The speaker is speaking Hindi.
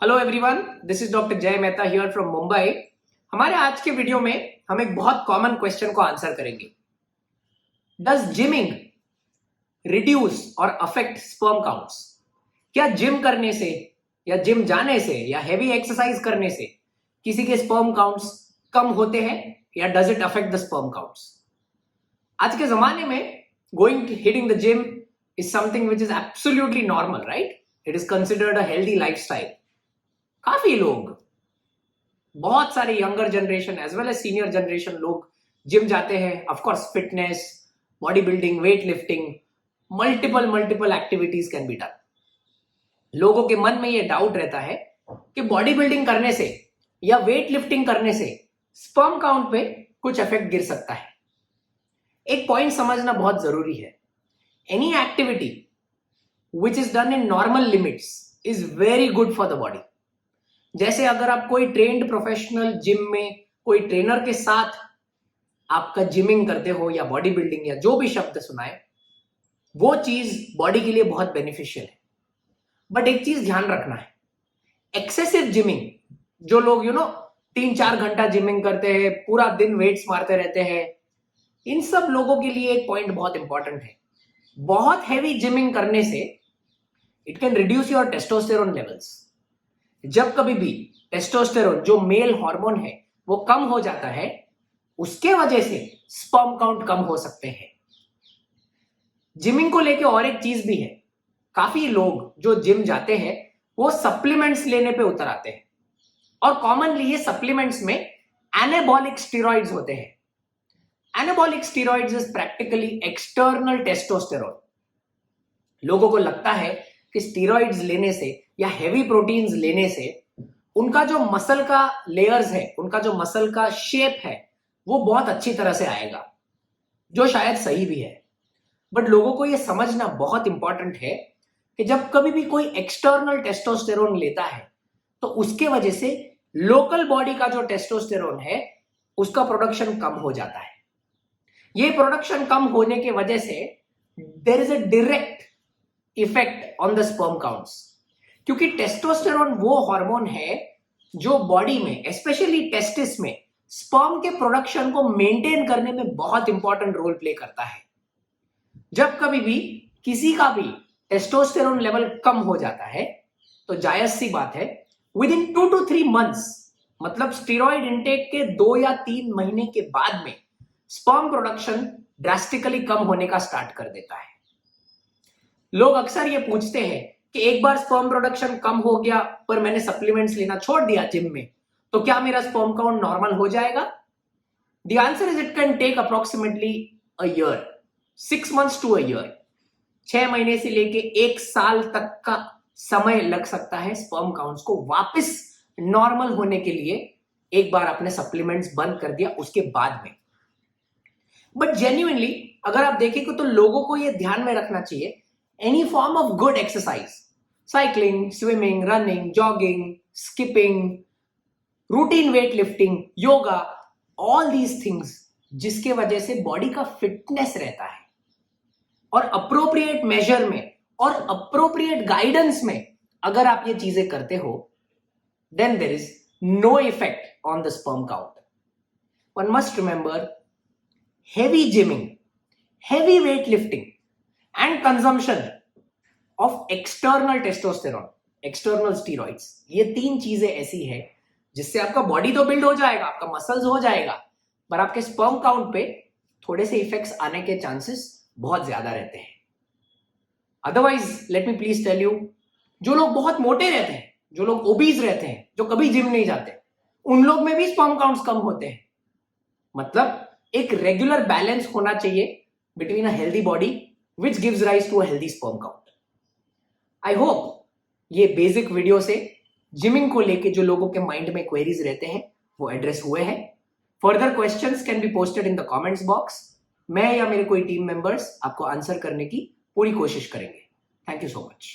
Hello everyone, this is doctor जय मेहता हियर फ्रॉम मुंबई। हमारे आज के वीडियो में हम एक बहुत कॉमन क्वेश्चन को आंसर करेंगे। डज जिमिंग रिड्यूस और अफेक्ट स्पर्म काउंट्स? क्या जिम करने से या जिम जाने से या हेवी एक्सरसाइज करने से किसी के स्पर्म काउंट्स कम होते हैं या does it affect the sperm counts? आज के जमाने में going hitting the gym is something which is absolutely normal, right? It is considered a healthy lifestyle. काफी लोग, बहुत सारे younger generation as well as senior generation लोग जिम जाते हैं। Of course fitness, body building, weight lifting, multiple activities can be done. लोगों के मन में ये डाउट रहता है कि बॉडी बिल्डिंग करने से या वेट लिफ्टिंग करने से स्पर्म काउंट पे कुछ इफेक्ट गिर सकता है। एक पॉइंट समझना बहुत जरूरी है। Any activity which is done in normal limits is very good for the body. जैसे अगर आप कोई ट्रेन्ड प्रोफेशनल जिम में कोई ट्रेनर के साथ आपका जिमिंग करते हो या बॉडी बिल्डिंग या जो भी शब्द सुनाए, वो चीज बॉडी के लिए बहुत बेनिफिशियल है। बट एक चीज ध्यान रखना है, एक्सेसिव जिमिंग, जो लोग 3-4 घंटा जिमिंग करते हैं, पूरा दिन वेट्स मारते रहते हैं, इन सब लोगों के लिए एक पॉइंट बहुत इंपॉर्टेंट है। बहुत हैवी जिमिंग करने से it can reduce your testosterone levels. जब कभी भी टेस्टोस्टेरोन जो मेल हार्मोन है वो कम हो जाता है, उसके वजह से स्पर्म काउंट कम हो सकते हैं। जिमिंग को लेके और एक चीज भी है, काफी लोग जो जिम जाते हैं वो सप्लीमेंट्स लेने पे उतर आते हैं, और कॉमनली ये सप्लीमेंट्स में एनाबॉलिक स्टेरॉइड्स होते हैं। Anabolic steroids is practically external testosterone. लोगों को लगता है कि स्टेरॉइड्स लेने से या हेवी प्रोटीन्स लेने से उनका जो मसल का लेयर्स है, उनका जो मसल का शेप है, वो बहुत अच्छी तरह से आएगा, जो शायद सही भी है। बट लोगों को यह समझना बहुत इंपॉर्टेंट है कि जब कभी भी कोई एक्सटर्नल टेस्टोस्टेरोन लेता है तो उसके वजह से लोकल बॉडी का जो टेस्टोस्टेरोन है उसका प्रोडक्शन कम हो जाता है। ये प्रोडक्शन कम होने की वजह से there is a direct effect on the sperm counts, क्योंकि टेस्टोस्टेरोन वो हार्मोन है जो बॉडी में, स्पेशली टेस्टिस में, स्पर्म के प्रोडक्शन को मेंटेन करने में बहुत इंपॉर्टेंट रोल प्ले करता है। जब कभी भी किसी का भी टेस्टोस्टेरोन लेवल कम हो जाता है तो जायज सी बात है, विद इन 2 to 3 months, मतलब स्टेरॉइड इंटेक के 2 या 3 महीने के बाद में स्पर्म प्रोडक्शन ड्रास्टिकली कम होने का स्टार्ट कर देता है। लोग अक्सर ये पूछते हैं कि एक बार स्पर्म प्रोडक्शन कम हो गया पर मैंने सप्लीमेंट्स लेना छोड़ दिया जिम में, तो क्या मेरा स्पर्म काउंट नॉर्मल हो जाएगा? The answer is it can take approximately a year, 6 months to a year। 6 महीने से लेके 1 साल तक का समय लग सकता है स्पर्म काउंट्स को वापस नॉर्मल होने के लिए, एक बार आपने सप्लीमेंट्स बंद कर दिया उसके बाद में। बट जेन्युइनली अगर आप देखेंगे तो लोगों को यह ध्यान में रखना चाहिए, any form of good exercise, cycling, swimming, running, jogging, skipping, routine weight lifting, yoga, all these things जिसके वजह से बॉडी का फिटनेस रहता है, और अप्रोप्रिएट मेजर में और अप्रोप्रिएट गाइडेंस में अगर आप ये चीजें करते हो, then there is no effect on the sperm count. One must remember, heavy gymming, heavy weight lifting and consumption of external testosterone, external steroids, ये 3 चीजें ऐसी है जिससे आपका बॉडी तो बिल्ड हो जाएगा, आपका मसल्स हो जाएगा, पर आपके स्पर्म काउंट पे थोड़े से इफेक्ट्स आने के चांसेस बहुत ज्यादा रहते हैं। Otherwise let me please tell you, जो लोग बहुत मोटे रहते हैं, जो लोग ओबीज रहते हैं, जो कभी जिम नहीं जाते, उन लोग में भी स्पर्म काउंट्स कम होते हैं। मतलब एक रेगुलर बैलेंस होना चाहिए between a healthy body which gives rise to a healthy sperm count. I hope ये बेसिक वीडियो से जिमिंग को लेके जो लोगों के माइंड में क्वेरीज रहते हैं वो एड्रेस हुए हैं। Further questions can be posted in the comments box. मैं या मेरे कोई टीम मेंबर्स आपको आंसर करने की पूरी कोशिश करेंगे। Thank you so much.